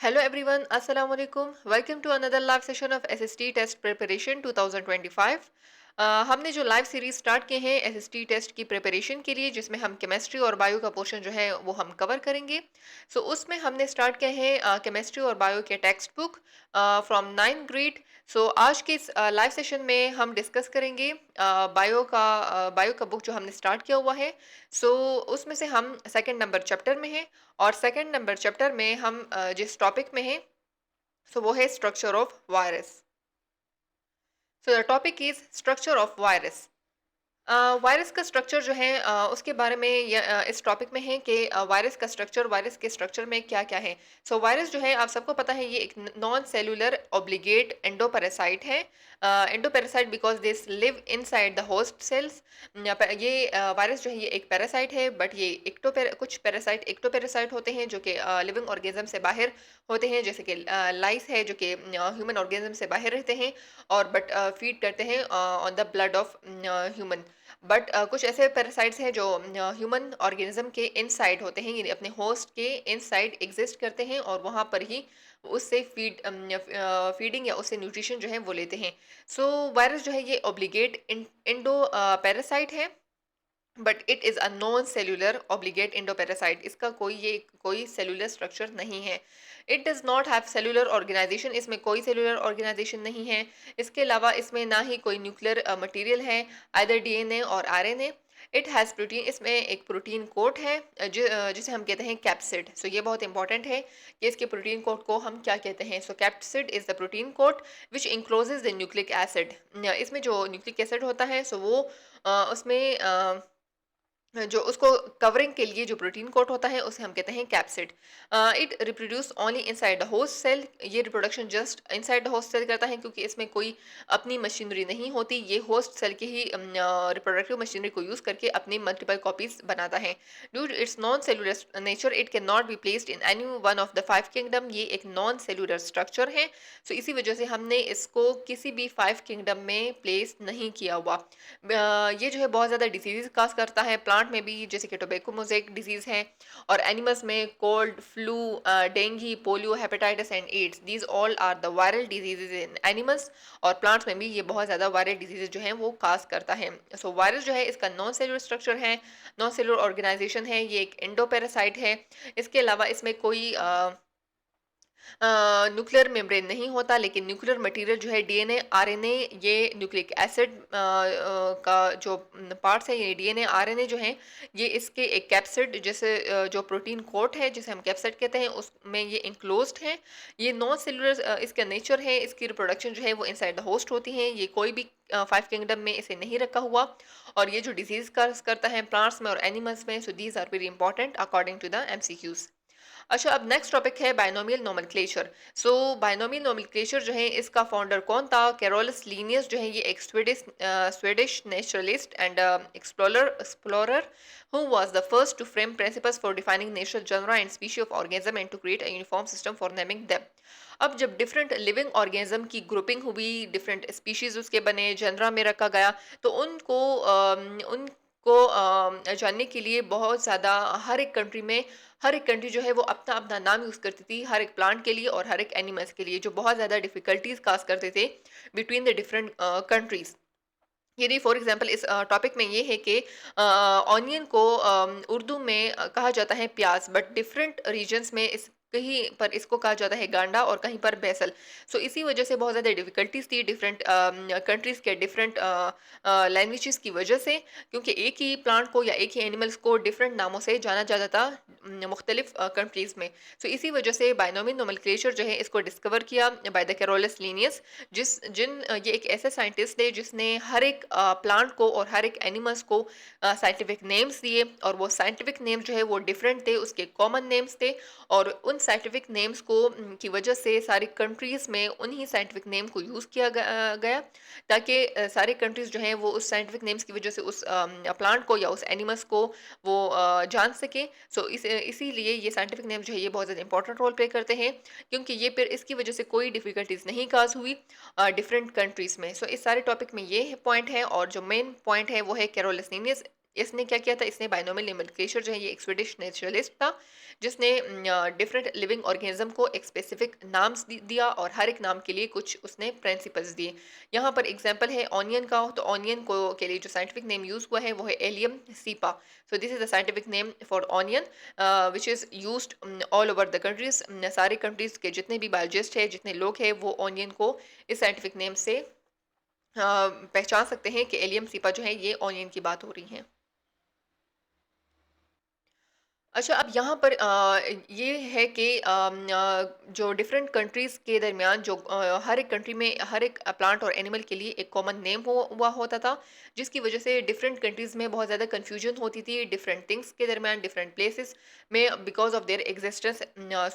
Hello everyone, Assalamu alaikum. Welcome to another live session of SST Test Preparation 2025. हमने जो live series start किए हैं SST test की preparation के लिए जिसमें हम केमिस्ट्री और बायो का पोर्शन जो है वो हम कवर करेंगे। उसमें हमने स्टार्ट किए हैं केमिस्ट्री और बायो के text book from 9th grade. आज के इस लाइव सेशन में हम डिस्कस करेंगे बायो का बुक जो हमने स्टार्ट किया हुआ है। उसमें से हम सेकंड नंबर चैप्टर में हैं और सेकंड नंबर चैप्टर में हम जिस टॉपिक में हैं वो है structure of virus. The topic is structure of virus. Virus का स्ट्रक्चर जो है उसके बारे में इस टॉपिक में है कि वायरस के स्ट्रक्चर में क्या क्या है। वायरस जो है आप सबको पता है ये एक नॉन सेलुलर ऑब्लिगेट एंडोपैरासाइट है। Endoparasite because this live inside the host cells. ये वायरस जो है ये एक पैरासाइट है बट ये कुछ पैरासाइट एक्टोपैरासाइट होते हैं जो कि लिविंग ऑर्गेनिज्म से बाहर होते हैं, जैसे कि लाइस है जो कि ह्यूमन ऑर्गेनिज्म से बाहर रहते हैं और बट फीड करते हैं on the blood of human. But कुछ ऐसे पैरासाइट्स हैं जो ह्यूमन ऑर्गेनिज्म के इनसाइड होते हैं, यानी अपने होस्ट के इनसाइड एग्जिस्ट करते हैं और वहाँ पर ही उससे फीडिंग या उससे न्यूट्रिशन जो है वो लेते हैं। वायरस जो है ये ऑब्लिगेट इंडो पैरासाइट है but it is a non cellular obligate endoparasite. इसका कोई सेलुलर स्ट्रक्चर नहीं है। It does not have cellular organisation, इसमें कोई सेलुलर ऑर्गेनाइजेशन नहीं है। इसके अलावा इसमें ना ही कोई न्यूक्लियर मटेरियल है, आइदर डीएनए और आरएनए। इट हैज़ प्रोटीन, इसमें एक प्रोटीन कोट है जिसे हम कहते हैं कैप्सिड। ये बहुत इंपॉर्टेंट है कि इसके प्रोटीन कोट को हम क्या कहते हैं। Capsid is the protein coat which encloses the nucleic acid. इसमें जो न्यूक्लिक एसिड होता है वो उसमें जो उसको कवरिंग के लिए जो प्रोटीन कोट होता है उसे हम कहते हैं capsid. It reproduce only inside the host cell. ये reproduction just inside the host cell करता है क्योंकि इसमें कोई अपनी मशीनरी नहीं होती। ये होस्ट सेल की ही रिप्रोडक्टिव मशीनरी को यूज करके अपनी मल्टीपल कॉपीज बनाता है। Due to its non cellular nature it can not be placed in any one of the 5 kingdom. ये एक नॉन सेलुलर स्ट्रक्चर है। इसी वजह से हमने इसको किसी भी 5 किंगडम में प्लेस नहीं किया हुआ। ये जो है बहुत ज़्यादा डिजीज़ काज करता है प्लांट में भी, जैसे कि टोबैको मोज़ेक डिजीज़ है, और एनिमल्स में cold, flu, dengue, polio, hepatitis and AIDS, these all are the viral diseases in animals. और प्लांट्स में भी ये बहुत ज़्यादा वायरल डिजीजेज जो हैं वो काज करता है। वायरस जो है इसका नॉन सेलुलर स्ट्रक्चर है, नॉन सेलुलर ऑर्गेनाइजेशन है, ये एक एंडोपैरासाइट है। इसके अलावा इसमें कोई न्यूक्लियर मेम्ब्रेन नहीं होता, लेकिन न्यूक्लियर मटेरियल जो है डीएनए, आरएनए, ये न्यूक्लिक एसिड का जो पार्ट्स है, ये डीएनए, आरएनए जो हैं ये इसके एक कैप्सिड जैसे जो प्रोटीन कोट है जिसे हम कैप्सिड कहते हैं उसमें ये इंक्लोज्ड है। ये नॉन सेलुलर इसका नेचर है। इसकी रिप्रोडक्शन जो है वो इनसाइड द होस्ट होती है। ये कोई भी 5 किंगडम में इसे नहीं रखा हुआ। और ये जो डिजीज करता है प्लांट्स में और एनिमल्स में, these are very important according to the MCQs. अच्छा, अब नेक्स्ट टॉपिक है बायनोमियल नोमेनक्लेचर। बायनोमियल नोमेनक्लेचर जो है इसका फाउंडर कौन था? कैरोलस लीनियस जो है ये एक Swedish naturalist and explorer who was the first to frame principles for defining natural genera and species of organism and to create a uniform system for naming them। अब जब different living organism की grouping हुई, different species उसके बने, genre में रखा गया, तो उनको जानने के लिए बहुत ज़्यादा हर एक कंट्री जो है वो अपना अपना नाम यूज़ करती थी हर एक प्लांट के लिए और हर एक एनिमल्स के लिए, जो बहुत ज़्यादा डिफिकल्टीज काज करते थे बिटवीन द डिफरेंट कंट्रीज। यदि फॉर एग्जांपल इस टॉपिक में ये है कि ऑनियन को उर्दू में कहा जाता है प्याज, बट डिफरेंट रीजन्स में इस कहीं पर इसको कहा जाता है गांडा और कहीं पर बैसल। इसी वजह से बहुत ज़्यादा डिफिकल्टीज थी डिफरेंट कंट्रीज़ के डिफरेंट लैंग्वेजेस की वजह से, क्योंकि एक ही प्लांट को या एक ही एनिमल्स को डिफरेंट नामों से जाना जाता था मुख्तलिफ कंट्रीज़ में। इसी वजह से बायनोमियल नोमेनक्लेचर जो है इसको डिस्कवर किया बाय द कैरोलस लीनियस। ये एक ऐसे साइंटिस्ट थे जिसने हर एक प्लांट को और हर एक एनिमल्स को साइंटिफिक नेम्स दिए, और वो साइंटिफिक नेम्स जो है वो डिफरेंट थे, उसके कॉमन नेम्स थे। और उन साइंटिफिक नेम्स को की वजह से सारी कंट्रीज़ में उन्हीं साइंटिफिक नेम को यूज़ किया गया ताकि सारी कंट्रीज़ जो हैं वो उस साइंटिफिक नेम्स की वजह से उस प्लांट को या उस एनिमल्स को वो जान सकें। इसीलिए ये साइंटिफिक नेम जो है ये बहुत ज़्यादा इंपॉर्टेंट रोल प्ले करते हैं, क्योंकि ये फिर इसकी वजह से कोई डिफ़िकल्टीज नहीं काज हुई डिफरेंट कंट्रीज़ में। इस सारे टॉपिक में ये पॉइंट है, और जो मेन पॉइंट है वो है कैरोलस लीनियस इसने क्या किया था, इसने बायनोमियल नोमेनक्लेचर जो है, ये एक स्वीडिश नेचुरलिस्ट था, जिसने डिफरेंट लिविंग ऑर्गेनिज्म को एक स्पेसिफिक नाम्स दिया और हर एक नाम के लिए कुछ उसने प्रिंसिपल्स दिए। यहाँ पर एग्जांपल है ऑनियन का, तो ऑनियन को के लिए जो साइंटिफिक नेम यूज हुआ है वो है allium cepa. So this is the scientific name for onion which is used all over the countries. सारे कंट्रीज के जितने भी बायोलॉजिस्ट है, जितने लोग हैं, वो ऑनियन को इस साइंटिफिक नेम से पहचान सकते हैं कि एलियम सीपा जो है ये ऑनियन की बात हो रही है। अच्छा, अब यहाँ पर ये है कि जो डिफरेंट कंट्रीज़ के दरमियान जो हर एक कंट्री में हर एक प्लांट और एनिमल के लिए एक कॉमन नेम हुआ होता था, जिसकी वजह से डिफरेंट कंट्रीज़ में बहुत ज़्यादा कन्फ्यूजन होती थी डिफरेंट थिंग्स के दरमियान, डिफरेंट प्लेसेस में, बिकॉज ऑफ देयर एग्जिस्टेंस।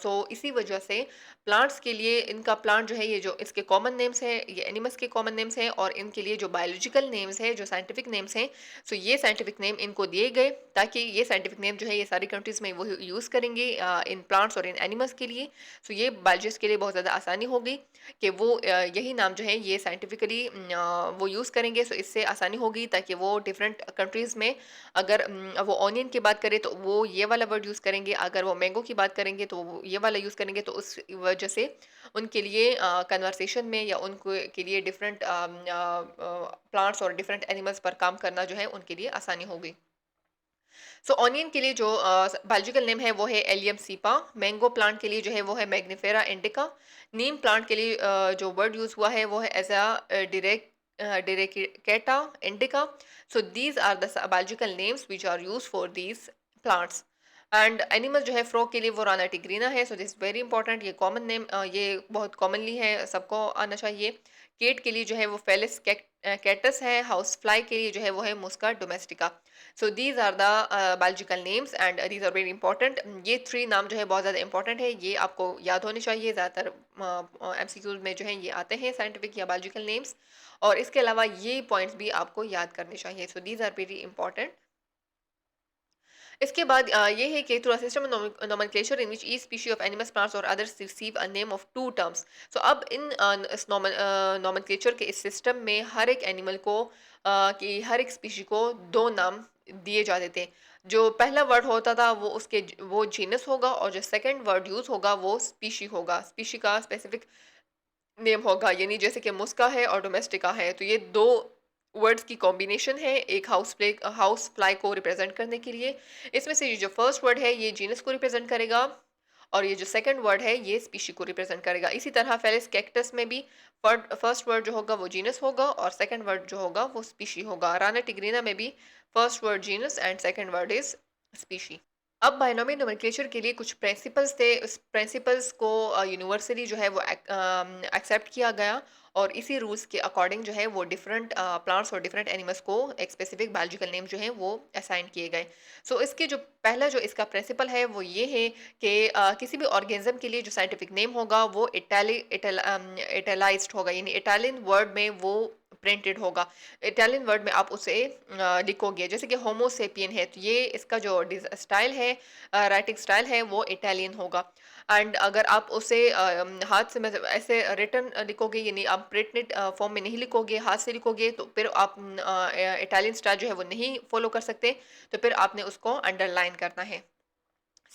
सो इसी वजह से प्लांट्स के लिए इनका प्लांट जो है, ये जो इसके कॉमन नेम्स है, ये एनिमल्स के कॉमन नेम्स हैं, और इनके लिए जो बायोलॉजिकल नेम्स है, जो साइंटिफिक नेम्स हैं, सो ये साइंटिफिक नेम इनको दिए गए ताकि ये साइंटिफिक नेम जो है ये सारी कंट्रीज़ में वो यूज़ करेंगे इन प्लांट्स और इन एनिमल्स के लिए। सो ये बायोलॉजिस्ट के लिए बहुत ज़्यादा आसानी हो गई कि वो यही नाम जो है ये साइंटिफिकली वो यूज़ करेंगे। सो इससे आसानी होगी ताकि वो डिफरेंट कंट्रीज़ में अगर वो ऑनियन की बात करें तो वो ये वाला वर्ड यूज़ करेंगे, अगर वो मैंगो की बात करेंगे तो वो ये वाला यूज़ करेंगे। तो उस वजह से उनके लिए कन्वर्सेशन में या उनको के लिए डिफरेंट प्लांट्स और डिफरेंट एनिमल्स पर काम करना जो है उनके लिए आसानी होगी। सो ऑनियन के लिए जो बायोलॉजिकल नेम है वो है एलियम सीपा। मैंगो प्लांट के लिए जो है वो है मैग्निफेरा इंडिका। नीम प्लांट के लिए जो वर्ड यूज हुआ है वो है Azadirachta indica. So these are the biological names which are use for these plants. And animal जो है फ्रॉग के लिए वो राना टिग्रीना है। सो दिस वेरी इंपॉर्टेंट, ये कॉमन नेम, ये बहुत कॉमनली है, सबको आना चाहिए। केट के लिए जो है वो फेलिस कैटस है। हाउस फ्लाई के लिए जो है वो है musca domestica. So these are the biological names and these are very important. ये थ्री नाम जो है बहुत ज़्यादा इंपॉर्टेंट है, ये आपको याद होने चाहिए। ज़्यादातर एमसीक्यूज में जो है ये आते हैं साइंटिफिक या बायोलॉजिकल नेम्स, और इसके अलावा ये पॉइंट्स भी आपको याद करने चाहिए। So these are very important. इसके बाद ये है कि through a system nomenclature in which each species of animals plants और others receive a name of two terms. So अब इन इस नोमेनक्लेचर के इस सिस्टम में हर एक एनिमल को कि हर एक स्पीशी को दो नाम दिए जाते थे। जो पहला वर्ड होता था वो उसके वो जीनस होगा, और जो सेकंड वर्ड यूज होगा वो स्पीशी होगा, स्पीशी का स्पेसिफिक नेम होगा। यानी जैसे कि मुस्का है और डोमेस्टिका है, तो ये दो वर्ड्स की कॉम्बिनेशन है एक हाउस फ्लाई को रिप्रेजेंट करने के लिए। इसमें से ये जो फर्स्ट वर्ड है ये जीनस को रिप्रेजेंट करेगा, और ये जो सेकंड वर्ड है ये स्पीशी को रिप्रेजेंट करेगा। इसी तरह फेलिस कैक्टस में भी फर्स्ट वर्ड जो होगा वो जीनस होगा, और सेकंड वर्ड जो होगा वो स्पीशी होगा। राना टिग्रीना में भी first word genus and second word is species. अब बायनोमियल नोमेनक्लेचर के लिए कुछ प्रिंसिपल्स थे, उस प्रिंसिपल्स को यूनिवर्सली जो है वो एक्सेप्ट किया गया, और इसी रूल्स के अकॉर्डिंग जो है वो डिफरेंट प्लांट्स और डिफरेंट एनिमल्स को एक स्पेसिफिक बायोलॉजिकल नेम जो है वो असाइन किए गए। सो इसके जो पहला जो इसका प्रिंसिपल है वो ये है कि किसी भी ऑर्गेनिज्म के लिए जो साइंटिफिक नेम होगा वो इटैलाइज्ड होगा, यानी इटालियन वर्ड में वो प्रिंटेड होगा। इटालियन वर्ड में आप उसे लिखोगे, जैसे कि होमोसेपियन है तो ये इसका जो स्टाइल है, राइटिंग स्टाइल है वो इटालियन होगा। एंड अगर आप उसे हाथ से मतलब ऐसे रिटन लिखोगे, यानी आप प्रिंटेड फॉर्म में नहीं लिखोगे, हाथ से लिखोगे, तो फिर आप इटालियन स्टाइल जो है वो नहीं फॉलो कर सकते, तो फिर आपने उसको अंडरलाइन करना है।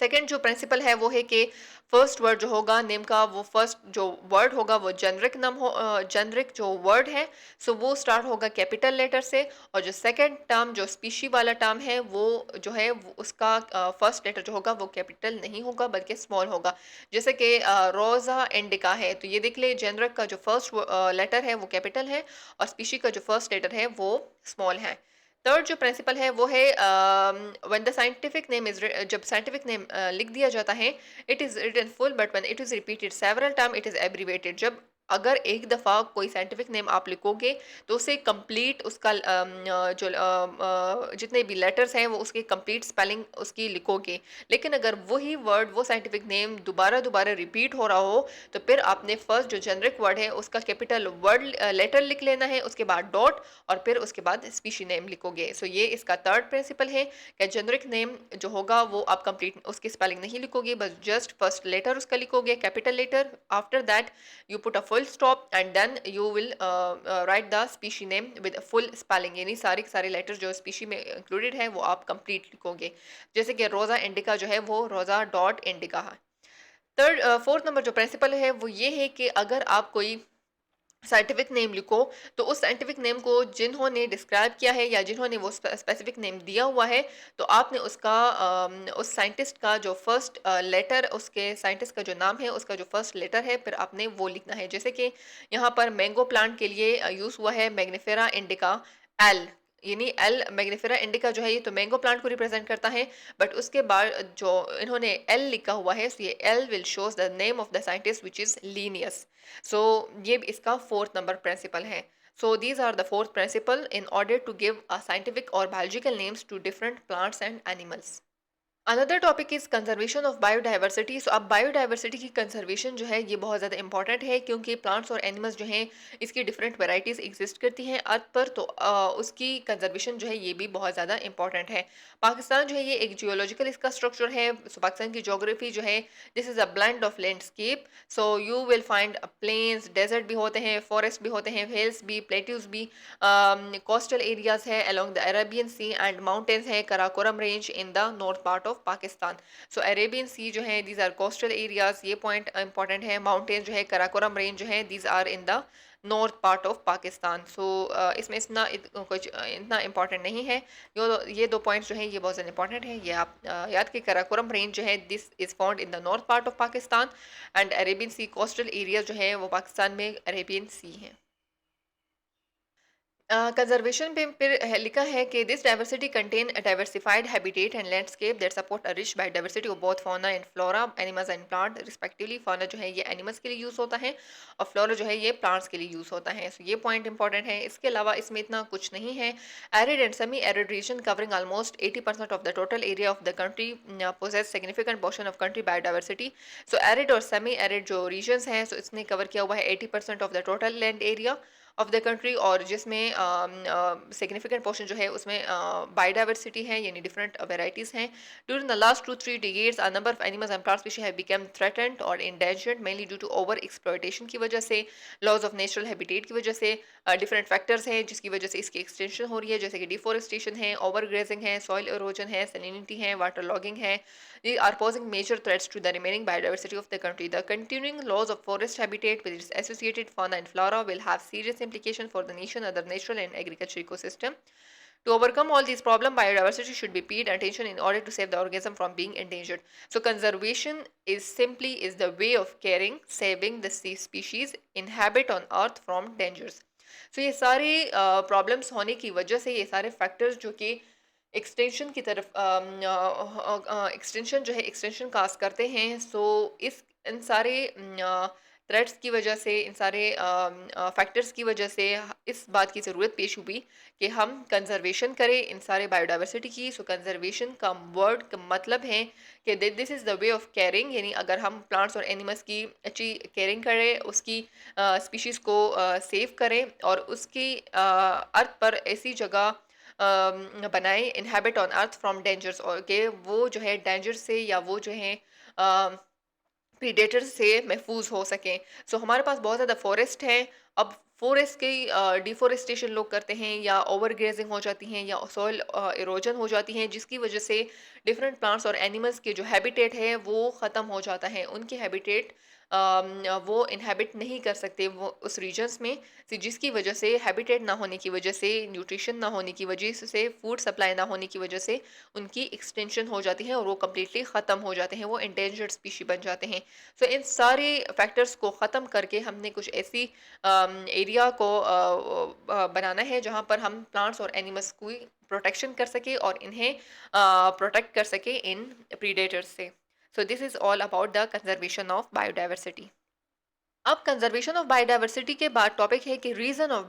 सेकंड जो प्रिंसिपल है वो है कि फर्स्ट वर्ड जो होगा नेम का, वो फर्स्ट जो वर्ड होगा वो जेनरिक नाम हो, जेनरिक जो वर्ड है सो वो स्टार्ट होगा कैपिटल लेटर से, और जो सेकंड टर्म जो स्पीशी वाला टर्म है वो जो है वो उसका फर्स्ट लेटर जो होगा वो कैपिटल नहीं होगा बल्कि स्मॉल होगा। जैसे कि रोज़ा इंडिका है, तो ये देख ले जेनरिक का जो फर्स्ट लेटर है वो कैपिटल है, और स्पीशी का जो फर्स्ट लेटर है वो स्मॉल है। थर्ड जो प्रिंसिपल है वो है when the scientific name is, जब साइंटिफिक नेम लिख दिया जाता है it is written full, but when it is repeated several time it is abbreviated. जब अगर एक दफ़ा कोई साइंटिफिक नेम आप लिखोगे तो उसे कंप्लीट उसका जो जितने भी लेटर्स हैं वो उसकी कंप्लीट स्पेलिंग उसकी लिखोगे। लेकिन अगर वही वर्ड वो साइंटिफिक नेम दोबारा दोबारा रिपीट हो रहा हो तो फिर आपने फर्स्ट जो जेनरिक वर्ड है उसका कैपिटल वर्ड लेटर लिख लेना है, उसके बाद डॉट, और फिर उसके बाद स्पीशी नेम लिखोगे। सो ये इसका थर्ड प्रिंसिपल है कि जेनरिक नेम जो होगा वो आप कंप्लीट उसकी स्पेलिंग नहीं लिखोगे, बस जस्ट फर्स्ट लेटर उसका लिखोगे capital letter, after that you put a full stop and then you will write the species name with full spelling, यानी सारे के सारे लेटर जो स्पीशी में इंक्लूडेड है वो आप कंप्लीट लिखोगे। जैसे कि रोज़ा इंडिका जो है वो रोज़ा डॉट इंडिका है। फोर्थ नंबर जो प्रिंसिपल है वो ये है कि अगर आप कोई साइंटिफिक नेम लिखो तो उस साइंटिफिक नेम को जिन्होंने डिस्क्राइब किया है या जिन्होंने वो स्पेसिफिक नेम दिया हुआ है, तो आपने उसका उस साइंटिस्ट का जो फर्स्ट लेटर, उसके साइंटिस्ट का जो नाम है उसका जो फर्स्ट लेटर है, फिर आपने वो लिखना है। जैसे कि यहाँ पर मैंगो प्लांट के लिए यूज़ हुआ है मैग्निफेरा इंडिका एल, यानी एल मैग्निफेरा इंडिका जो है ये तो मैंगो प्लांट को रिप्रेजेंट करता है, बट उसके बाद जो इन्होंने एल लिखा हुआ है, so ये L will shows the name of the scientist which is Linnaeus. So ये इसका फोर्थ नंबर प्रिंसिपल है। So these are the fourth principle in order to give a scientific और biological names to different plants and animals. Another topic is conservation of biodiversity. So अब biodiversity की conservation जो है ये बहुत ज़्यादा important है, क्योंकि प्लांट्स और एनिमल्स जो हैं इसकी डिफरेंट वेराइटीज़ एग्जिस्ट करती हैं अर्थ पर, तो उसकी कंजर्वेशन जो है ये भी बहुत ज़्यादा इंपॉर्टेंट है। पाकिस्तान जो है ये एक जियोलॉजिकल इसका स्ट्रक्चर है। सो पाकिस्तान की जोग्राफी जो है this is a blend of landscape. So you will find plains, desert भी होते हैं, फॉरेस्ट भी होते हैं, हिल्स भी, प्लेट्यूज भी, कोस्टल एरियाज है along the Arabian sea and mountains है Karakoram range in the north part of Pakistan. So Arabian sea जो है दीज आर कोस्टल एरियाज, ये पॉइंट इंपॉर्टेंट है। माउंटेन जो है कराकोरम रेंज जो है these are in the north part of Pakistan. So इसमें कुछ इतना इंपॉर्टेंट नहीं है। ये दो पॉइंट्स जो है ये बहुत ज़्यादा इंपॉर्टेंट है, ये आप याद कि कराकोरम रेंज जो है this is found in the north part of Pakistan and Arabian sea coastal area जो है वो पाकिस्तान में अरेबियन सी है। कंजर्वेशन पे फिर लिखा है कि this diversity contain a diversified habitat and landscape that support a rich biodiversity of both fauna and flora, animals and plant respectively. Fauna जो है ये एनिमल्स के लिए यूज़ होता है और फ्लोरा जो है ये प्लांट्स के लिए यूज़ होता है। सो ये पॉइंट इंपॉर्टेंट है। इसके अलावा इसमें इतना कुछ नहीं है। Arid and semi arid region covering almost 80% of the total area of the country possess significant portion of country biodiversity. So arid और सेमी एरिड जो रीजन्स हैं सो इसने कवर किया हुआ है 80% of the total land area of the country, और जिसमें significant portion जो है उसमें बायोडाइवर्सिटी है, यानी डिफरेंट वेराइटीज़ हैं। During the last 2-3 decades a number of animals and plant species have become threatened और endangered mainly due to over exploitation की वजह से, लॉज ऑफ नेचुरल हैबिटेट की वजह से। डिफरेंट फैक्टर्स हैं जिसकी वजह से इसकी एक्सटेंशन हो रही है, जैसे कि डिफोरेस्टेशन है, ओवर ग्रेजिंग है, सॉइल इरोजन है, सैलिनिटी है, वाटर लॉगिंग है। These are posing major threats to the remaining biodiversity of the country. The continuing loss of forest habitat with its associated fauna and flora will have serious implications for the nation, other natural and agricultural ecosystem. To overcome all these problems, biodiversity should be paid attention in order to save the organism from being endangered. So conservation is the way of caring, saving the species inhabit on earth from dangers. So ये सारे problems होने की वजह से, ये सारे factors जो कि एक्सटेंशन की तरफ एक्सटेंशन जो है एक्सटेंशन कास्ट करते हैं, सो इस इन सारे थ्रेट्स की वजह से, इन सारे फैक्टर्स की वजह से इस बात की ज़रूरत पेश हुई कि हम कंजर्वेशन करें इन सारे बायोडाइवर्सिटी की। सो कंजर्वेशन का वर्ड का मतलब है कि this is the way of caring, यानी अगर हम प्लांट्स और एनिमल्स की अच्छी केयरिंग करें, उसकी स्पीशीज़ को सेव करें और उसकी अर्थ पर ऐसी जगह बनाए inhabit on earth from dangers, और के वो जो है डेंजर से या वो जो है प्रीडेटर से महफूज हो सकें। सो हमारे पास बहुत ज़्यादा फॉरेस्ट है। अब फॉरेस्ट की डिफोरेस्टेशन लोग करते हैं या ओवर ग्रेजिंग हो जाती हैं या सॉइल इरोजन हो जाती हैं, जिसकी वजह से डिफरेंट प्लांट्स और एनिमल्स के जो हैबिटेट है वो ख़त्म हो जाता है। उनके हैबिटेट वो इनहेबिट नहीं कर सकते वो उस रीजन्स में, जिसकी वजह से हैबिटेट ना होने की वजह से, न्यूट्रिशन ना होने की वजह से, फूड सप्लाई ना होने की वजह से उनकी एक्सटेंशन हो जाती है और वो कम्प्लीटली ख़त्म हो जाते हैं, वो इंडेंजर्ड स्पीशी बन जाते हैं। सो इन सारे फैक्टर्स को ख़त्म करके हमने कुछ ऐसी एरिया को बनाना है जहाँ पर हम प्लांट्स और एनिमल्स की प्रोटेक्शन कर सके और इन्हें प्रोटेक्ट कर सके इन प्रीडेटर्स से। So this is all about the conservation of biodiversity. अब कंजर्वेशन ऑफ बायोडाइवर्सिटी के बाद टॉपिक है कि reason of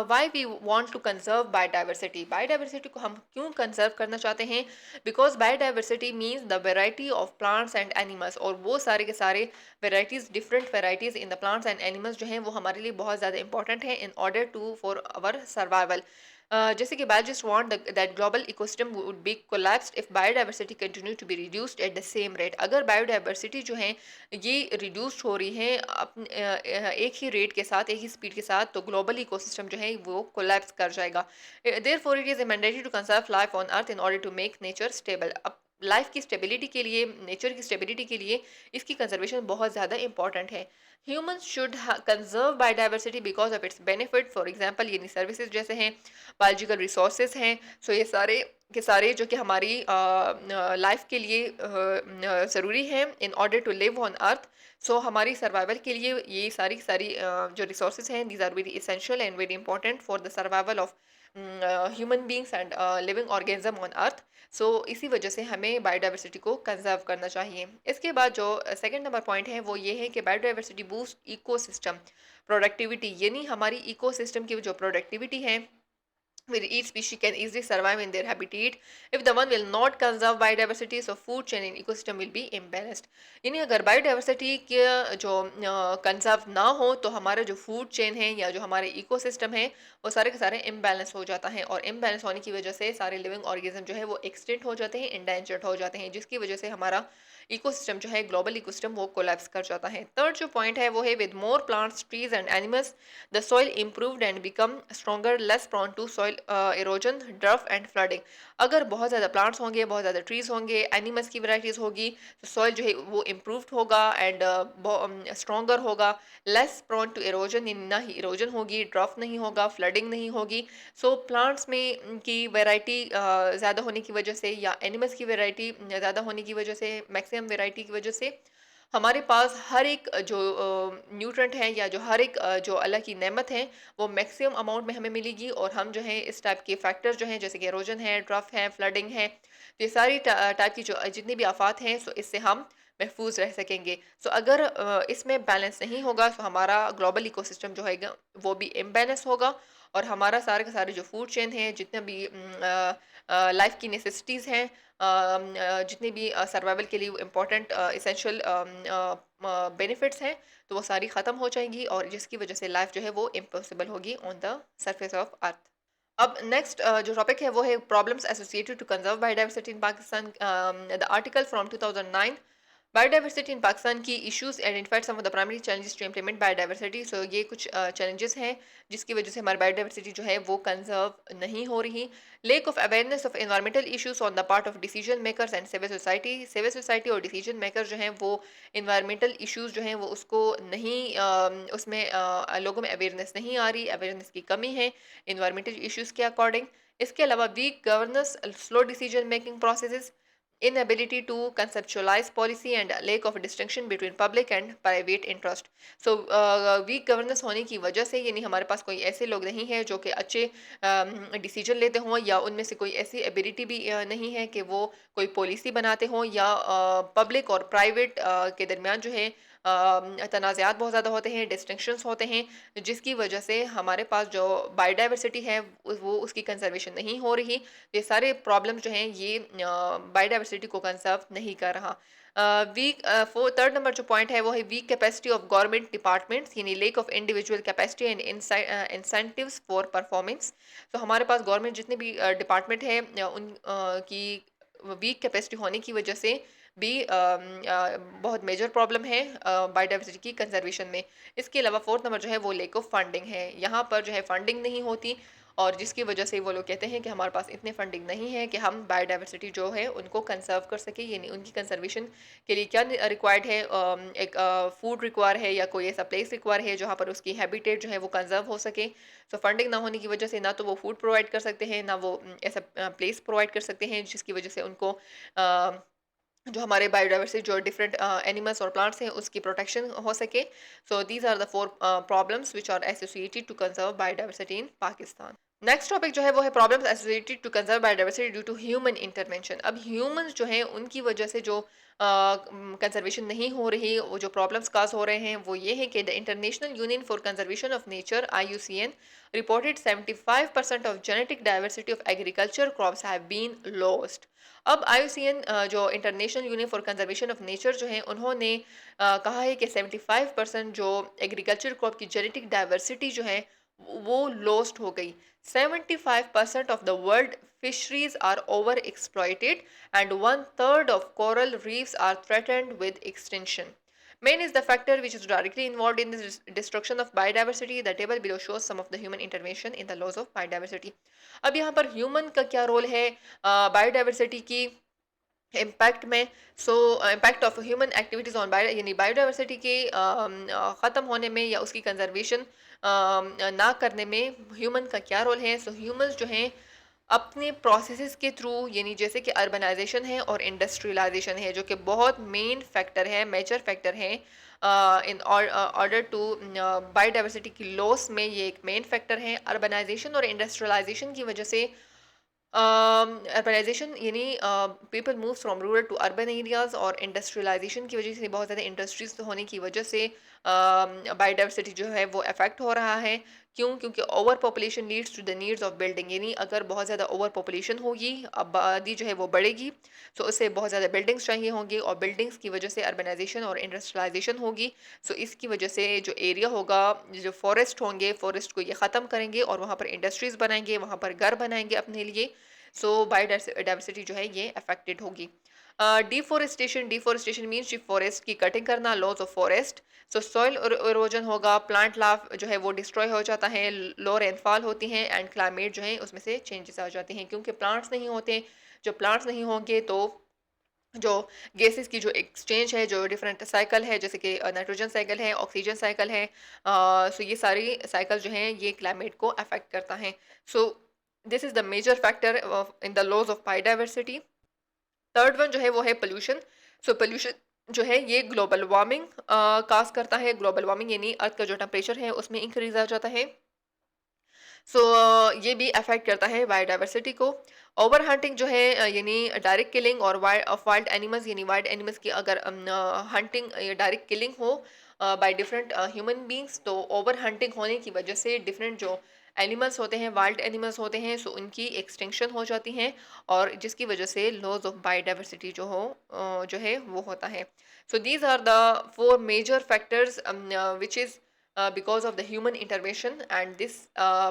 why we want to conserve biodiversity. Biodiversity को हम क्यों कंजर्व करना चाहते हैं? Because biodiversity means the variety of plants and animals, और वो सारे के सारे varieties, different varieties in the plants and animals जो हैं वो हमारे लिए बहुत ज़्यादा इंपॉर्टेंट है in order to for our survival. जैसे कि biologist want that global ecosystem would be collapsed if biodiversity continue to be reduced at the same rate. अगर बायोडाइवर्सिटी जो है ये रिड्यूस्ड हो रही है एक ही रेट के साथ, एक ही स्पीड के साथ, तो ग्लोबल इकोसिस्टम जो है वो कोलैप्स कर जाएगा। Therefore it is mandatory to conserve life on earth in order to make nature stable. अब लाइफ की स्टेबिलिटी के लिए, नेचर की स्टेबिलिटी के लिए इसकी कंजर्वेशन बहुत ज़्यादा इंपॉर्टेंट है। Humans should conserve biodiversity because of its benefit. For example यानी सर्विसेज जैसे हैं, बायोलॉजिकल रिसोर्सेज हैं, सो ये सारे के सारे जो कि हमारी लाइफ के लिए ज़रूरी हैं in order to live on earth. So हमारी सर्वाइवल के लिए ये सारी की सारी जो रिसोर्सेज हैं, these are very essential and very important for the survival of human beings and living organism on earth. So इसी वजह से हमें बायोडाइवर्सिटी को कंजर्व करना चाहिए। इसके बाद जो सेकंड नंबर पॉइंट है वो ये है कि बायोडाइवर्सिटी बूस्ट इकोसिस्टम प्रोडक्टिविटी, यानी हमारी इकोसिस्टम की जो प्रोडक्टिविटी है, where each species can easily survive in their habitat. If the one will not conserve biodiversity, so food chain and ecosystem will be imbalanced. यानी अगर बायोडाइवर्सिटी के जो conserve ना हो तो हमारा जो फूड चेन है या जो हमारे इकोसिस्टम है वो सारे के सारे इम्बैलेंस हो जाता है, और इम्बैलेंस होने की वजह से सारे लिविंग ऑर्गेनिज्म जो है वो एक्सटिंक्ट हो जाते हैं, इंडेंजर्ड हो जाते हैं, जिसकी वजह से हमारा इकोसिस्टम जो है, ग्लोबल इकोसिस्टम, वो कोलैप्स कर जाता है। थर्ड जो पॉइंट है वो है with more plants, trees and animals the soil improved and become stronger, less prone to soil erosion, drought and flooding. अगर बहुत ज़्यादा प्लांट्स होंगे, बहुत ज़्यादा ट्रीज होंगे, एनिमल्स की वैराइटीज़ होगी, तो सॉइल जो है वो इम्प्रूव्ड होगा एंड स्ट्रॉन्गर होगा, लेस प्रोन टू इरोजन, ना ही इरोजन होगी, ड्रफ नहीं होगा, फ्लडिंग नहीं होगी। सो प्लांट्स में की वैरायटी ज़्यादा होने की वजह से या एनिमल्स की वैरायटी ज़्यादा होने की वजह से, मैक्सिमम वैरायटी की वजह से हमारे पास हर एक जो न्यूट्रेंट है या जो हर एक जो अल्लाह की नेमत है वो मैक्सिमम अमाउंट में हमें मिलेगी, और हम जो है इस टाइप के फैक्टर जो हैं जैसे कि इरोजन है, ड्रफ है, फ्लडिंग है, तो ये सारी टाइप की जो जितनी भी आफात हैं, सो इससे हम महफूज रह सकेंगे। सो अगर इसमें बैलेंस नहीं होगा तो हमारा ग्लोबल इकोसिस्टम जो है वो भी इम्बैलेंस होगा, और हमारा सारे के सारे जो फूड चेन है, जितने भी लाइफ की नेसेसिटीज़ हैं, जितने भी सर्वाइवल के लिए इम्पोर्टेंट इसेंशियल बेनिफिट्स हैं, तो वो सारी ख़त्म हो जाएंगी, और जिसकी वजह से लाइफ जो है वो इम्पॉसिबल होगी on the surface of earth. अब नेक्स्ट जो टॉपिक है वो है problems associated to conserve biodiversity in Pakistan. The article from 2009 biodiversity in Pakistan की issues identified some of the primary challenges to implement biodiversity. So ये कुछ चैलेंजेस हैं जिसकी वजह से हमारी बायोडाइवर्सिटी जो है वो कंजर्व नहीं हो रही। Lack of awareness of environmental issues on the part of decision makers and civil society और डिसीजन मेकर जो हैं वो इन्वायरमेंटल इश्यूज जो हैं वो उसको नहीं उसमें लोगों में अवेयरनेस नहीं आ रही, अवेयरनेस की कमी है इन्वायरमेंटल इश्यूज के अकॉर्डिंग। इसके अलावा weak governance, slow decision making processes, inability to conceptualize policy and lack of distinction between public and private interest. So weak governance होने की वजह से, यानी हमारे पास कोई ऐसे लोग नहीं हैं जो कि अच्छे डिसीजन लेते हों, या उनमें से कोई ऐसी एबिलिटी भी नहीं है कि वो कोई पॉलिसी बनाते हों, या पब्लिक और प्राइवेट के दरमियान जो है तनाज़ात बहुत ज़्यादा होते हैं, डिस्टिंक्शंस होते हैं, जिसकी वजह से हमारे पास जो बायोडाइवर्सिटी है वो उसकी कंजर्वेशन नहीं हो रही। ये सारे प्रॉब्लम जो हैं ये बायोडाइवर्सिटी को कंजर्व नहीं कर रहा। वीक थर्ड नंबर जो पॉइंट है वो है weak capacity of government departments, यानी lack of individual capacity and incentives for performance. तो हमारे पास गवर्नमेंट जितने भी डिपार्टमेंट है उन की वीक कैपेसिटी होने की वजह से भी बहुत मेजर प्रॉब्लम है बायोडाइवर्सिटी की कंजर्वेशन में। इसके अलावा फोर्थ नंबर जो है वो लेक ऑफ फंडिंग है। यहाँ पर जो है फंडिंग नहीं होती, और जिसकी वजह से वो लोग कहते हैं कि हमारे पास इतने फंडिंग नहीं है कि हम बायोडाइवर्सिटी जो है उनको कंजर्व कर सके, यानी उनकी कंजर्वेशन के लिए क्या रिक्वायर्ड है, एक फूड रिक्वायर है या कोई ऐसा प्लेस रिक्वायर है जहाँ पर उसकी हैबिटेट जो है वो कंजर्व हो सके। सो फंडिंग ना होने की वजह से ना तो वो फूड प्रोवाइड कर सकते हैं, ना वो ऐसा प्लेस प्रोवाइड कर सकते हैं जिसकी वजह से उनको जो हमारे बायोडाइवर्सिटी जो डिफरेंट एनिमल्स और प्लांट्स हैं उसकी प्रोटेक्शन हो सके। So these are the four problems which are associated to conserve biodiversity in Pakistan. Next topic जो है वो है problems associated to conserve biodiversity due to human intervention. अब ह्यूमंस जो हैं उनकी वजह से जो कंजर्वेशन नहीं हो रही, वो जो प्रॉब्लम्स काज हो रहे हैं वो ये है कि the international union for conservation of nature IUCN reported 75% of genetic diversity of agriculture crops have been lost. अब IUCN जो international union for conservation of nature जो है उन्होंने कहा है कि 75% जो एग्रीकल्चर क्रॉप की जेनेटिक डाइवर्सिटी जो है वो लॉस्ट हो गई। 75% of the world fisheries are overexploited and one third of coral reefs are threatened with extinction. Main is the factor which is directly involved in the destruction of biodiversity. The table below shows some of the human intervention in the loss of biodiversity. अब यहाँ पर human का क्या role है biodiversity की impact में? सो impact of human activities on bio यानी biodiversity के ख़त्म होने में या उसकी कंजर्वेशन ना करने में ह्यूमन का क्या रोल है? सो ह्यूमंस जो हैं अपने प्रोसेसेस के थ्रू यानी जैसे कि अर्बनाइजेशन है और इंडस्ट्रियलाइजेशन है जो कि बहुत मेन फैक्टर है, मेजर फैक्टर है इन ऑर्डर टू बायोडाइवर्सिटी की लॉस में, ये एक मेन फैक्टर है। अर्बनाइजेशन और इंडस्ट्रियलाइजेशन की वजह से अर्बनाइजेशन यानी people move from rural to urban areas और इंडस्ट्रियलाइजेशन की वजह से बहुत ज़्यादा इंडस्ट्रीज होने की वजह से बायोडाइवर्सिटी जो है वो अफेक्ट हो रहा है। क्यों? क्योंकि over population leads to the needs of building, यानी अगर बहुत ज़्यादा ओवर पॉपुलेशन होगी, आबादी जो है वो बढ़ेगी, तो उससे बहुत ज़्यादा बिल्डिंग्स चाहिए होंगी और बिल्डिंग्स की वजह से अर्बनाइजेशन और इंडस्ट्रियलाइजेशन होगी। सो इसकी वजह से जो एरिया होगा, जो फॉरेस्ट होंगे, फॉरेस्ट को ये ख़त्म करेंगे और वहाँ पर इंडस्ट्रीज़ बनाएंगे, वहाँ पर घर बनाएंगे अपने लिए। सो बायोडाइवर्सिटी जो है ये अफेक्टेड होगी। डिफोरेस्टेशन, डिफोरेस्टेशन मीन्स फॉरेस्ट की कटिंग करना, loss of forest. So soil erosion होगा, प्लांट लाइफ जो है वो डिस्ट्रॉय हो जाता है, लो रेनफॉल होती है एंड क्लाइमेट जो है उसमें से चेंजेस आ जाते हैं क्योंकि प्लांट्स नहीं होते। जो प्लांट्स नहीं होंगे तो जो गैसेस की जो एक्सचेंज है, जो डिफरेंट साइकिल है, जैसे कि नाइट्रोजन साइकिल है, ऑक्सीजन साइकिल है, सो ये सारी साइकिल जो हैं ये क्लाइमेट को अफेक्ट करता है। So this is the major factor in the loss of biodiversity. Third one जो है वो है पोल्यूशन। सो पोल्यूशन जो है ये ग्लोबल वार्मिंग काज करता है। ग्लोबल वार्मिंग यानी अर्थ का जो टेम्परेचर है उसमें इंक्रीज आ जाता है। सो ये भी अफेक्ट करता है बायोडाइवर्सिटी को। ओवर हंटिंग जो है यानी डायरेक्ट किलिंग और ऑफ वाइल्ड एनिमल्स, यानी वाइल्ड एनिमल्स की अगर हंटिंग डायरेक्ट किलिंग हो बाय डिफरेंट ह्यूमन बींग्स, तो ओवर हंटिंग होने की वजह से डिफरेंट जो एनिमल्स होते हैं, वाइल्ड एनिमल्स होते हैं, सो उनकी एक्सटिंक्शन हो जाती हैं और जिसकी वजह से लॉस ऑफ बायोडाइवर्सिटी जो है वो होता है। So these are the four major factors which is because of the human intervention, and this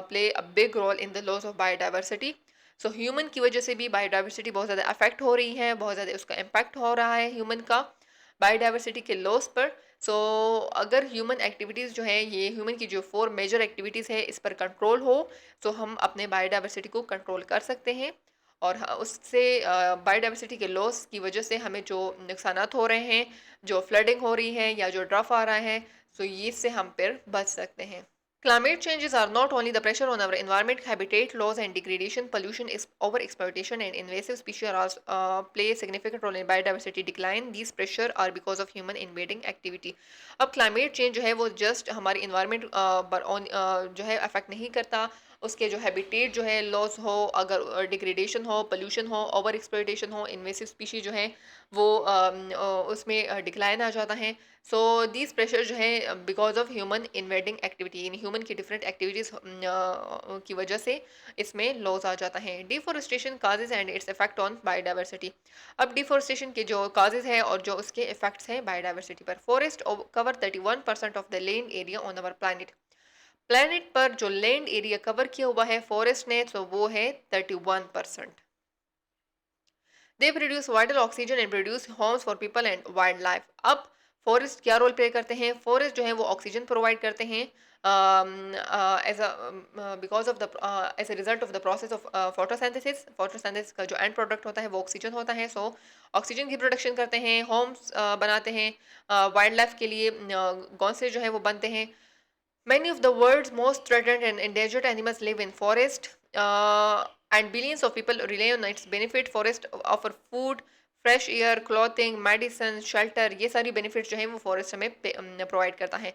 play a big role in the loss of biodiversity. So human की वजह से भी बायोडाइवर्सिटी बहुत ज़्यादा अफेक्ट हो रही है, बहुत ज़्यादा उसका इम्पैक्ट हो रहा है ह्यूमन का बायोडाइवर्सिटी के लॉस पर। सो अगर ह्यूमन एक्टिविटीज़ जो है, ये ह्यूमन की जो फोर मेजर एक्टिविटीज़ है इस पर कंट्रोल हो, तो हम अपने बायोडाइवर्सिटी को कंट्रोल कर सकते हैं और उससे बायोडाइवर्सिटी के लॉस की वजह से हमें जो नुकसानात हो रहे हैं, जो फ्लडिंग हो रही है या जो ड्रफ आ रहा है, सो ये इससे हम फिर बच सकते हैं। Climate changes are not only the pressure on our environment, habitat loss and degradation, pollution, overexploitation, and invasive species are also, play a significant role in biodiversity decline. These pressure are because of human invading activity. अब climate change जो है वो just हमारी environment पर जो है affect नहीं करता, उसके जो हैबिटेट जो है लॉस हो, अगर डिग्रेडेशन हो, पोल्यूशन हो, ओवर एक्सप्लॉयटेशन हो, इन्वेसिव स्पीशीज जो है वो उसमें डिक्लाइन आ जाता है। सो दीज प्रेशर जो है because of human invading activity, यानी ह्यूमन की डिफरेंट एक्टिविटीज़ की वजह से इसमें लॉस आ जाता है। Deforestation causes and its effect on biodiversity. अब डिफोरेस्टेशन के जो काजेज हैं और जो उसके इफेक्ट्स हैं बायोडाइवर्सिटी पर। Forest cover 31% of the land area on our planet. Planet पर जो लैंड एरिया कवर किया हुआ है फॉरेस्ट ने, तो वो है 31%। They produce vital oxygen and produce Holmes for people and wild life. अब फॉरेस्ट क्या रोल प्ले करते हैं? फॉरेस्ट जो है वो ऑक्सीजन प्रोवाइड करते हैं as because of the as a result of the process of photosynthesis. Photosynthesis का जो एंड प्रोडक्ट होता है वो ऑक्सीजन होता है। सो ऑक्सीजन की प्रोडक्शन करते हैं, होम्स बनाते हैं वाइल्ड लाइफ के लिए, घोंसले जो है वो बनते हैं। Many of the world's most threatened and endangered animals live in forest, and billions of people rely on its benefit. Forest offer food, fresh air, clothing, medicine, shelter. ये सारी benefits जो हैं वो forest हमें provide करता है.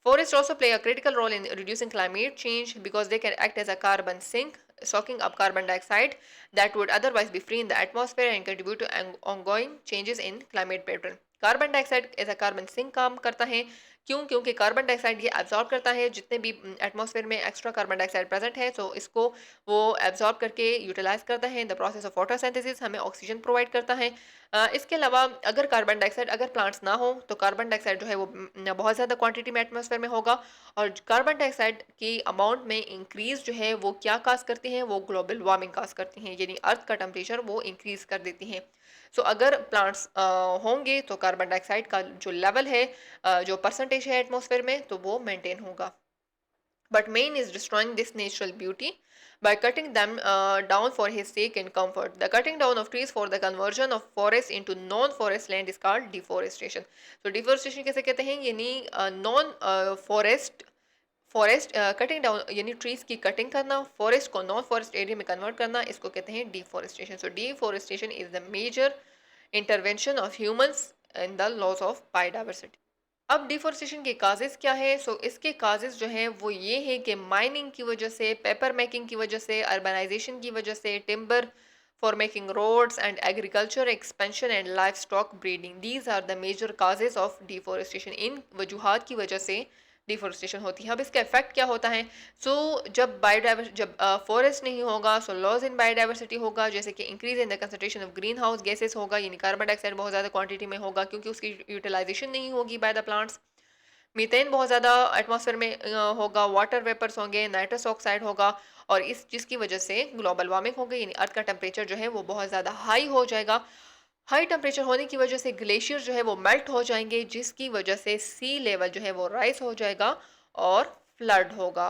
Forests also play a critical role in reducing climate change because they can act as a carbon sink, soaking up carbon dioxide that would otherwise be free in the atmosphere and contribute to ongoing changes in climate pattern. Carbon dioxide as a carbon sink काम करता है क्यों? क्योंकि carbon dioxide ये absorb करता है, जितने भी एटमॉस्फेयर में एक्स्ट्रा कार्बन डाइऑक्साइड प्रेज़ेंट है, तो इसको वो एब्ज़ॉर्ब करके यूटिलाइज़ करता है in the process of photosynthesis, हमें ऑक्सीजन प्रोवाइड करता है। इसके अलावा अगर कार्बन डाइऑक्साइड अगर प्लांट्स ना हो, तो कार्बन डाइऑक्साइड जो है वो बहुत ज़्यादा क्वांटिटी में एटमॉस्फेयर में होगा और कार्बन डाइऑक्साइड की अमाउंट में इंक्रीज़ जो है वो क्या काज़ करती हैं? वो ग्लोबल वार्मिंग काज़ करती हैं, यानी अर्थ का टेम्परेचर वो इंक्रीज़ कर देती हैं। सो अगर प्लांट्स होंगे तो कार्बन डाइऑक्साइड का जो लेवल है जो परसेंटेज है एटमॉस्फेयर में तो वो मेंटेन होगा। But Maine is destroying this natural beauty by cutting them down for his sake and comfort. The cutting down of trees for the conversion of forests into non-forest land is called deforestation. So deforestation कैसे कहते हैं? यानी non-forest forest cutting down यानी trees की cutting करना, forest को non forest area में convert करना, इसको कहते हैं deforestation. So deforestation is the major intervention of humans in the loss of biodiversity. अब डिफॉरेस्टेशन के काजेज़ क्या है? सो इसके काजेज़ जो हैं वो ये है कि माइनिंग की वजह से, पेपर मेकिंग की वजह से, अर्बनाइजेशन की वजह से, timber for making roads and agriculture expansion and livestock breeding, these are the major causes of deforestation. इन वजूहात की वजह से डिफॉरेस्टेशन होती है। अब इसका इफेक्ट क्या होता है? जब फॉरेस्ट नहीं होगा, सो लॉस इन बायोडाइवर्सिटी होगा, जैसे कि increase in the concentration of green house gases होगा, यानी कार्बन डाइऑक्साइड बहुत ज़्यादा क्वांटिटी में होगा क्योंकि उसकी यूटिलाइजेशन नहीं होगी बाय द प्लांट्स। मीथेन बहुत ज़्यादा एटमॉस्फेयर में होगा, वाटर वेपर्स होंगे, नाइट्रस ऑक्साइड होगा और इस जिसकी वजह से ग्लोबल वार्मिंग होगी, यानी अर्थ का टेम्परेचर जो है वो बहुत ज़्यादा हाई हो जाएगा। हाई टेम्परेचर होने की वजह से ग्लेशियर जो है वो मेल्ट हो जाएंगे, जिसकी वजह से सी लेवल जो है वो राइज हो जाएगा और फ्लड होगा।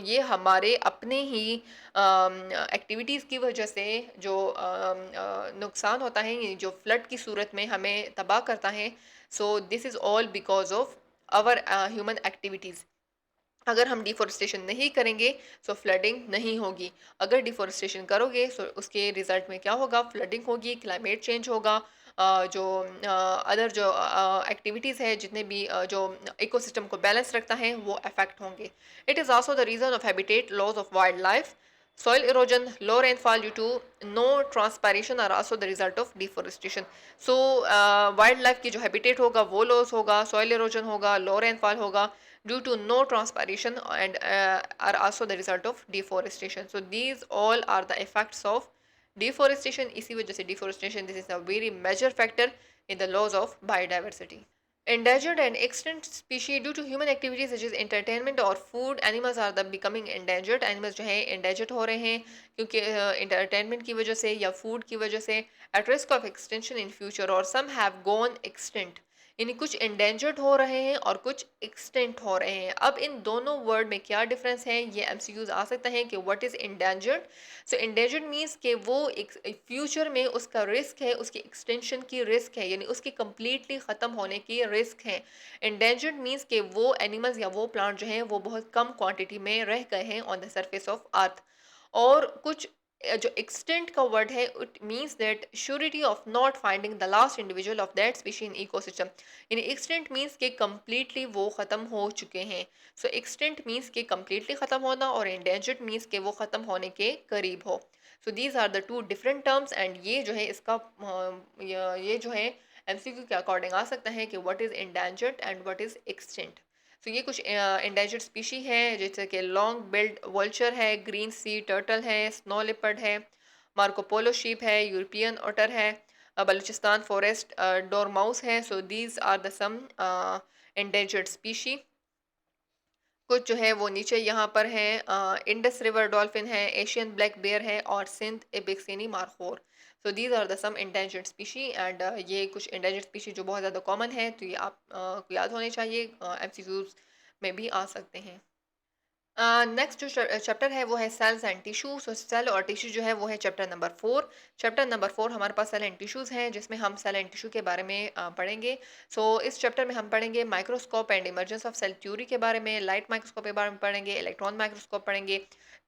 ये हमारे अपने ही एक्टिविटीज़ की वजह से जो नुकसान होता है, ये जो फ्लड की सूरत में हमें तबाह करता है, this is all because of our human activities. अगर हम डिफॉरेस्टेशन नहीं करेंगे सो फ्लडिंग नहीं होगी। अगर डिफॉरेस्टेशन करोगे सो उसके रिजल्ट में क्या होगा? फ्लडिंग होगी, क्लाइमेट चेंज होगा, जो अदर जो एक्टिविटीज़ है, जितने भी जो इकोसिस्टम को बैलेंस रखता है वो अफेक्ट होंगे। It is also the reason of habitat loss of wild life, soil erosion, low rainfall due to no transpiration are also the result of deforestation. Wild life की जो हैबिटेट होगा वो loss होगा, soil erosion होगा, लो rainfall होगा due to no transpiration and are also the result of deforestation. So these all are the effects of deforestation. इसी वजह से deforestation, this is a very major factor in the loss of biodiversity. Endangered and extinct species due to human activities such as entertainment or food, animals are the becoming endangered. Animals जो हैं endangered हो रहे हैं क्योंकि entertainment की वजह से या food की वजह से, at risk of extinction in future or some have gone extinct. यानी कुछ endangered हो रहे हैं और कुछ extinct हो रहे हैं। अब इन दोनों वर्ड में क्या डिफरेंस है, ये MCQs आ सकता है कि what is endangered? So endangered means कि वो एक फ्यूचर में उसका रिस्क है, उसकी एक्सटेंशन की रिस्क है, यानी उसकी कंप्लीटली ख़त्म होने की रिस्क है। endangered मीन्स कि वो एनिमल्स या वो प्लांट जो हैं वो बहुत कम क्वांटिटी में रह गए हैं ऑन द सरफेस ऑफ अर्थ। और कुछ जो एक्सटेंट का वर्ड है, it means that surety of not finding the last individual of that species in ecosystem, यानी एक्सटेंट मीन्स के कम्प्लीटली वो ख़त्म हो चुके हैं। एक्सटेंट मीन्स के कम्प्लीटली ख़त्म होना और एंडेंजर्ड मीन्स के वो ख़त्म होने के करीब हो। These are the two different terms and ये जो है इसका ये जो है MCQ के अकॉर्डिंग आ सकता है कि what is endangered and what is extinct. ये कुछ एंडेंजर्ड स्पीशी है, जैसे कि लॉन्ग बिल्ड वल्चर है, ग्रीन सी टर्टल है, स्नो लिपर्ड है, मार्कोपोलो शीप है, यूरोपियन ओटर है, बलूचिस्तान फॉरेस्ट डोरमाउस है। These are the some endangered species. कुछ जो है वो नीचे यहाँ पर हैं, इंडस रिवर डॉल्फिन है, एशियन ब्लैक बेयर है और सिंध एबिक्सिनी markhor. These are the some endangered species and ये कुछ एंडेंजर्ड स्पीशी जो बहुत ज़्यादा कॉमन है, तो ये आप को याद होने चाहिए, MCQs में भी आ सकते हैं। नेक्स्ट जो चैप्टर है वो है सेल्स एंड टिश्यू। सेल और टिश्यू जो है वो है चैप्टर नंबर 4। चैप्टर नंबर 4 हमारे पास सेल एंड टिश्यूज़ हैं, जिसमें हम सेल एंड टिश्यू के बारे में पढ़ेंगे। इस चैप्टर में हम पढ़ेंगे microscope and emergence of cell theory के बारे में, लाइट माइक्रोस्कोप के बारे में पढ़ेंगे, इलेक्ट्रॉन माइक्रोस्कोप पढ़ेंगे,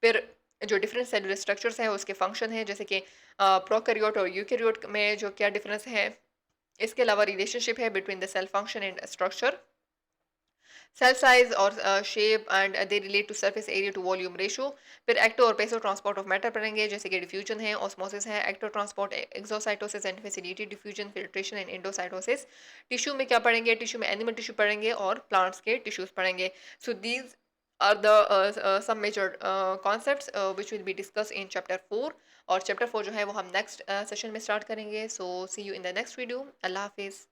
फिर जो डिफरेंट सेलुलर स्ट्रक्चर्स हैं उसके फंक्शन है, जैसे कि प्रोकैरियोट और यूकैरियोट में जो क्या डिफरेंस है। इसके अलावा रिलेशनशिप है between the cell function and structure. Cell size और shape and they relate to surface area to volume ratio. फिर एक्टो और पेसो ट्रांसपोर्ट ऑफ मैटर पढ़ेंगे, जैसे कि डिफ्यूजन है, ऑस्मोसिस है, active transport, exocytosis and facilitated diffusion, filtration and endocytosis. Tissue में क्या पढ़ेंगे? टिश्यू में एनिमल टिश्यू पढ़ेंगे और प्लांट्स के टिश्यूज पढ़ेंगे। So these are the some major concepts which will be discussed in chapter 4, और chapter 4 जो है वो हम नेक्स्ट सेशन में स्टार्ट करेंगे। So see you in the next video. अल्लाह हाफिज़।